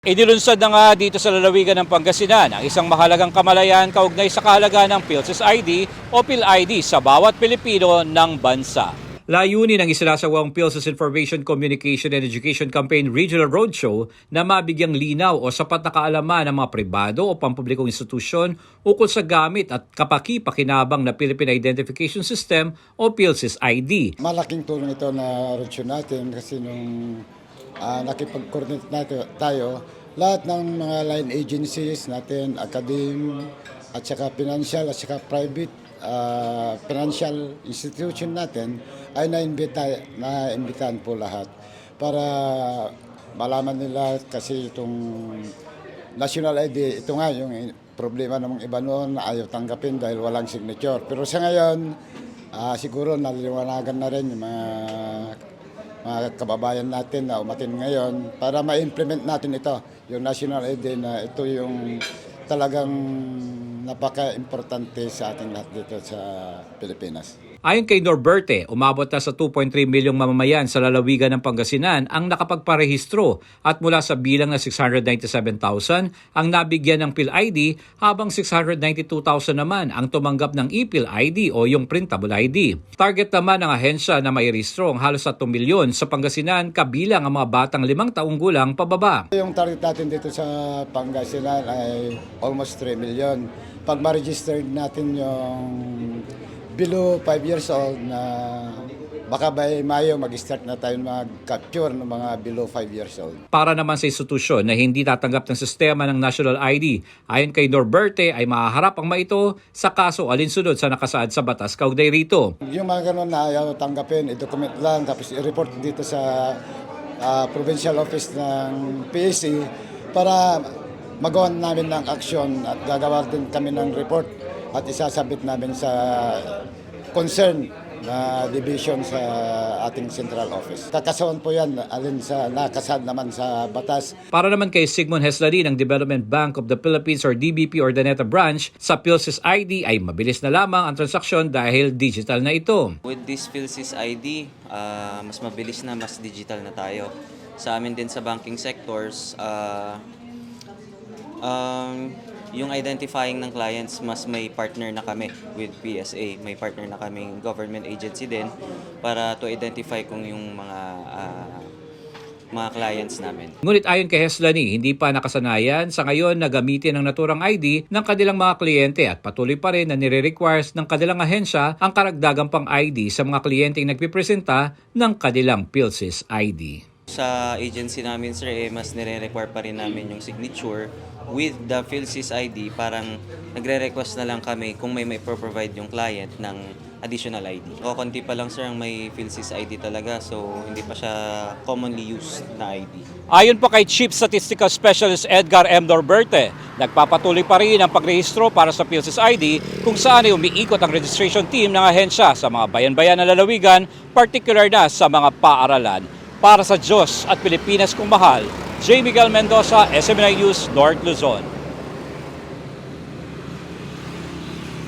Inilunsad na nga dito sa lalawigan ng Pangasinan ang isang mahalagang kamalayan kaugnay sa kahalagaan ng PhilSys ID o PhilID sa bawat Pilipino ng bansa. Layunin ng isinasawang PhilSys Information Communication and Education Campaign Regional Roadshow na mabigyang linaw o sapat na kaalaman ng mga pribado o pampublikong institusyon ukol sa gamit at kapaki-pakinabang na Philippine Identification System o PhilSys ID. Malaking tulong ito na roadshow natin kasi nung nakipag-coordinate tayo, lahat ng mga line agencies natin, academe, at saka financial, at saka private financial institution natin ay naimbitahan po lahat para malaman nila kasi itong national ID, ito nga yung problema ng iba noon na ayaw tanggapin dahil walang signature. Pero sa ngayon, siguro naliliwanagan na rin yung mga kababayan natin na umatin ngayon para ma-implement natin ito, yung national ID na ito yung talagang napaka-importante sa ating lahat dito sa Pilipinas. Ayon kay Norberte, umabot na sa 2.3 milyong mamamayan sa lalawigan ng Pangasinan ang nakapagparehistro at mula sa bilang na 697,000 ang nabigyan ng PhilID habang 692,000 naman ang tumanggap ng ePhilID o yung printable ID. Target naman ng ahensya na mairehistro ang halos 1 milyon sa Pangasinan kabilang ang mga batang 5 taong gulang pababa. Yung target natin dito sa Pangasinan ay almost 3 million. Pag ma-registered natin yung below 5 years old na baka by Mayo mag-start na tayo mag-capture ng mga below 5 years old. Para naman sa institusyon na hindi tatanggap ng sistema ng national ID, ayon kay Norberte ay mahaharap ang ito sa kaso alinsunod sa nakasaad sa batas kaugnay rito. Yung mga ganun na ayaw tanggapin, i-document lang tapos i-report dito sa provincial office ng PAC para magawa namin ng action at gagawa din kami ng report at isasabit namin sa concern na division sa ating central office. Kakasawan po yan alin sa nakasad naman sa batas. Para naman kay Sigmund Heslari ng Development Bank of the Philippines or DBP Ordaneta Branch, sa PhilSys ID ay mabilis na lamang ang transaksyon dahil digital na ito. With this PhilSys ID, mas mabilis na, mas digital na tayo. Sa amin din sa banking sectors, yung identifying ng clients, mas may partner na kami with PSA. May partner na kaming government agency din para to identify kung yung mga clients namin. Ngunit ayon kay Heslani, hindi pa nakasanayan sa ngayon na gamitin ang naturang ID ng kanilang mga kliyente at patuloy pa rin na nire-requires ng kanilang ahensya ang karagdagang pang ID sa mga kliyenteng nagpipresenta ng kanilang PhilSys ID. Sa agency namin, sir, mas nire-require pa rin namin yung signature. With the PhilSys ID, parang nagre-request na lang kami kung may provide yung client ng additional ID. O konti pa lang, sir, ang may PhilSys ID talaga, so hindi pa siya commonly used na ID. Ayon pa kay Chief Statistical Specialist Edgar M. Norberte, nagpapatuloy pa rin ang pagrehistro para sa PhilSys ID kung saan ay umiikot ang registration team ng ahensya sa mga bayan-bayan na lalawigan, particular na sa mga paaralan. Para sa Diyos at Pilipinas kong mahal, J. Miguel Mendoza, SMNI News, North Luzon.